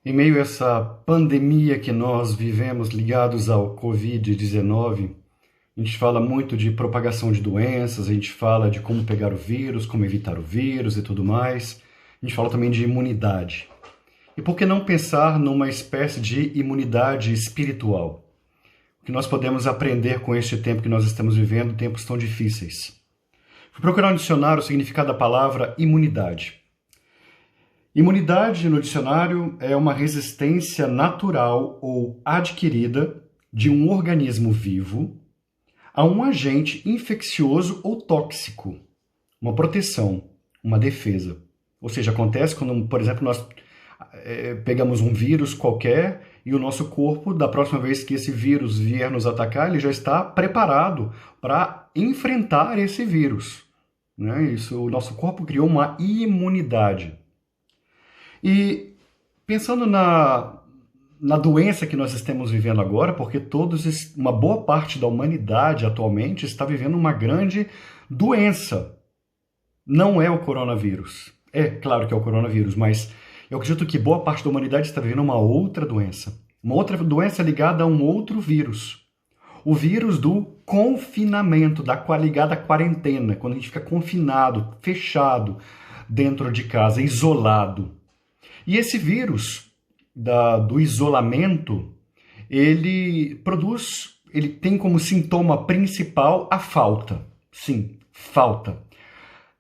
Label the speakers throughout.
Speaker 1: Em meio a essa pandemia que nós vivemos ligados ao Covid-19, a gente fala muito de propagação de doenças, a gente fala de como pegar o vírus, como evitar o vírus e tudo mais. A gente fala também de imunidade. E por que não pensar numa espécie de imunidade espiritual? O que nós podemos aprender com este tempo que nós estamos vivendo, tempos tão difíceis? Fui procurar no dicionário o significado da palavra imunidade. Imunidade, no dicionário, é uma resistência natural ou adquirida de um organismo vivo a um agente infeccioso ou tóxico, uma proteção, uma defesa. Ou seja, acontece quando, por exemplo, nós pegamos um vírus qualquer e o nosso corpo, da próxima vez que esse vírus vier nos atacar, ele já está preparado para enfrentar esse vírus, né? Isso, o nosso corpo criou uma imunidade. E pensando na doença que nós estamos vivendo agora, porque uma boa parte da humanidade atualmente está vivendo uma grande doença. Não é o coronavírus. É claro que é o coronavírus, mas eu acredito que boa parte da humanidade está vivendo uma outra doença. Uma outra doença ligada a um outro vírus. O vírus do confinamento, ligada à quarentena, quando a gente fica confinado, fechado dentro de casa, isolado. E esse vírus do isolamento, ele tem como sintoma principal a falta. Sim, falta.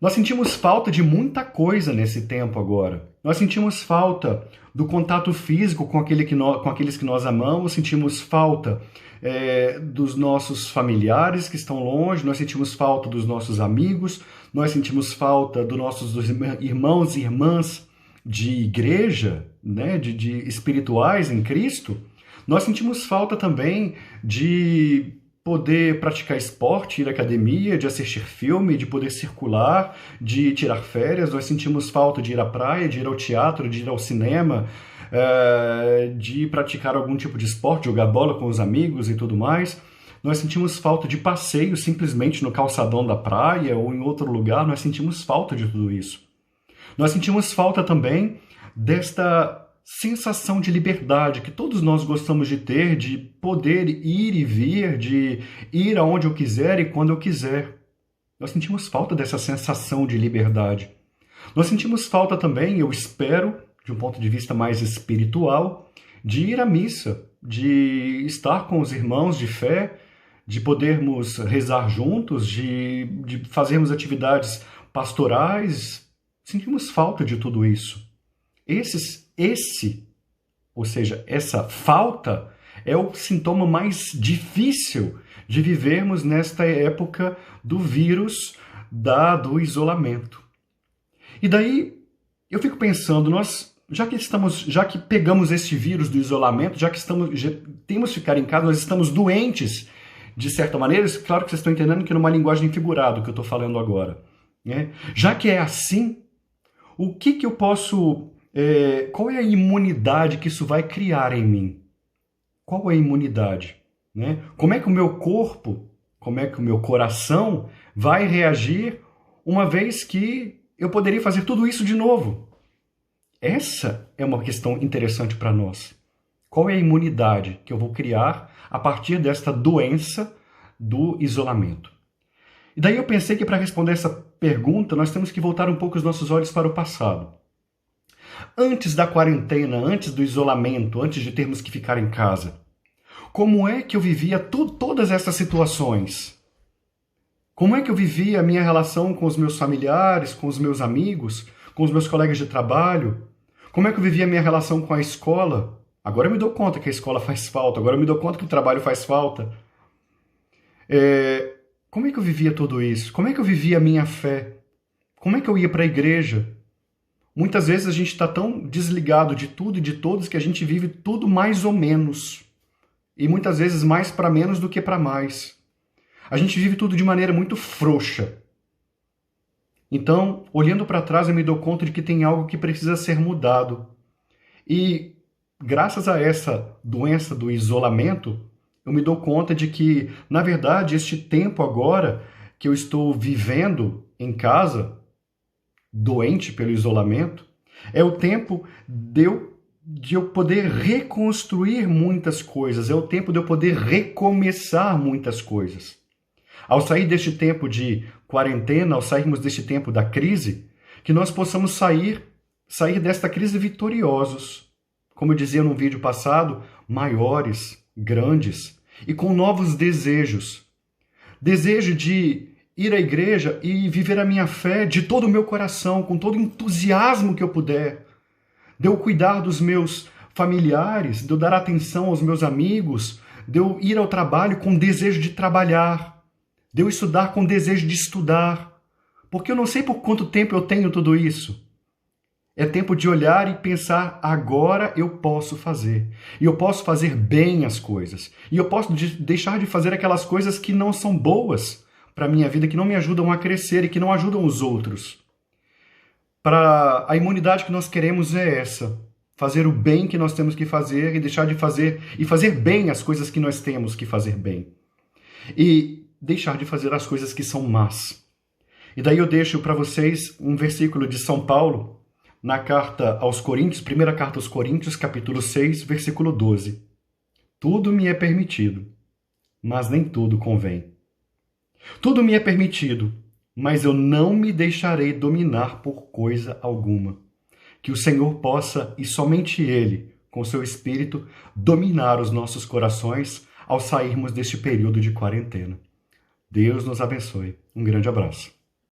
Speaker 1: Nós sentimos falta de muita coisa nesse tempo agora. Nós sentimos falta do contato físico com aqueles que nós amamos, sentimos falta dos nossos familiares que estão longe, nós sentimos falta dos nossos amigos, nós sentimos falta dos nossos irmãos e irmãs de igreja, né, de espirituais em Cristo. Nós sentimos falta também de poder praticar esporte, ir à academia, de assistir filme, de poder circular, de tirar férias. Nós sentimos falta de ir à praia, de ir ao teatro, de ir ao cinema, de praticar algum tipo de esporte, jogar bola com os amigos e tudo mais. Nós sentimos falta de passeio simplesmente no calçadão da praia ou em outro lugar. Nós sentimos falta de tudo isso. Nós sentimos falta também desta sensação de liberdade que todos nós gostamos de ter, de poder ir e vir, de ir aonde eu quiser e quando eu quiser. Nós sentimos falta dessa sensação de liberdade. Nós sentimos falta também, eu espero, de um ponto de vista mais espiritual, de ir à missa, de estar com os irmãos de fé, de podermos rezar juntos, de fazermos atividades pastorais. Sentimos falta de tudo isso. Ou seja, essa falta é o sintoma mais difícil de vivermos nesta época do vírus do isolamento. E daí eu fico pensando, já que pegamos este vírus do isolamento, já temos que ficar em casa, nós estamos doentes de certa maneira. Claro que vocês estão entendendo que é numa linguagem figurada o que eu estou falando agora, né? Já que é assim, o que eu posso... qual é a imunidade que isso vai criar em mim? Qual é a imunidade? Né? Como é que o meu corpo, como é que o meu coração vai reagir uma vez que eu poderia fazer tudo isso de novo? Essa é uma questão interessante para nós. Qual é a imunidade que eu vou criar a partir desta doença do isolamento? E daí eu pensei que para responder essa pergunta, nós temos que voltar um pouco os nossos olhos para o passado. Antes da quarentena, antes do isolamento, antes de termos que ficar em casa, como é que eu vivia todas essas situações? Como é que eu vivia a minha relação com os meus familiares, com os meus amigos, com os meus colegas de trabalho? Como é que eu vivia a minha relação com a escola? Agora eu me dou conta que a escola faz falta, agora eu me dou conta que o trabalho faz falta. Como é que eu vivia tudo isso? Como é que eu vivia a minha fé? Como é que eu ia para a igreja? Muitas vezes a gente está tão desligado de tudo e de todos que a gente vive tudo mais ou menos. E muitas vezes mais para menos do que para mais. A gente vive tudo de maneira muito frouxa. Então, olhando para trás, eu me dou conta de que tem algo que precisa ser mudado. E graças a essa doença do isolamento, eu me dou conta de que, na verdade, este tempo agora que eu estou vivendo em casa, doente pelo isolamento, é o tempo de eu de eu poder reconstruir muitas coisas, é o tempo de eu poder recomeçar muitas coisas. Ao sair deste tempo de quarentena, ao sairmos deste tempo da crise, que nós possamos sair desta crise vitoriosos. Como eu dizia num vídeo passado, maiores, grandes e com novos desejos. Desejo de ir à igreja e viver a minha fé de todo o meu coração, com todo o entusiasmo que eu puder. De eu cuidar dos meus familiares, de eu dar atenção aos meus amigos, de eu ir ao trabalho com desejo de trabalhar, de eu estudar com desejo de estudar. Porque eu não sei por quanto tempo eu tenho tudo isso. É tempo de olhar e pensar, agora eu posso fazer. E eu posso fazer bem as coisas. E eu posso deixar de fazer aquelas coisas que não são boas para a minha vida, que não me ajudam a crescer e que não ajudam os outros. Para a imunidade que nós queremos é essa. Fazer o bem que nós temos que fazer e deixar de fazer, e fazer bem as coisas que nós temos que fazer bem. E deixar de fazer as coisas que são más. E daí eu deixo para vocês um versículo de São Paulo, na carta aos Coríntios, primeira carta aos Coríntios, capítulo 6, versículo 12. Tudo me é permitido, mas nem tudo convém. Tudo me é permitido, mas eu não me deixarei dominar por coisa alguma. Que o Senhor possa, e somente Ele, com seu Espírito, dominar os nossos corações ao sairmos deste período de quarentena. Deus nos abençoe. Um grande abraço.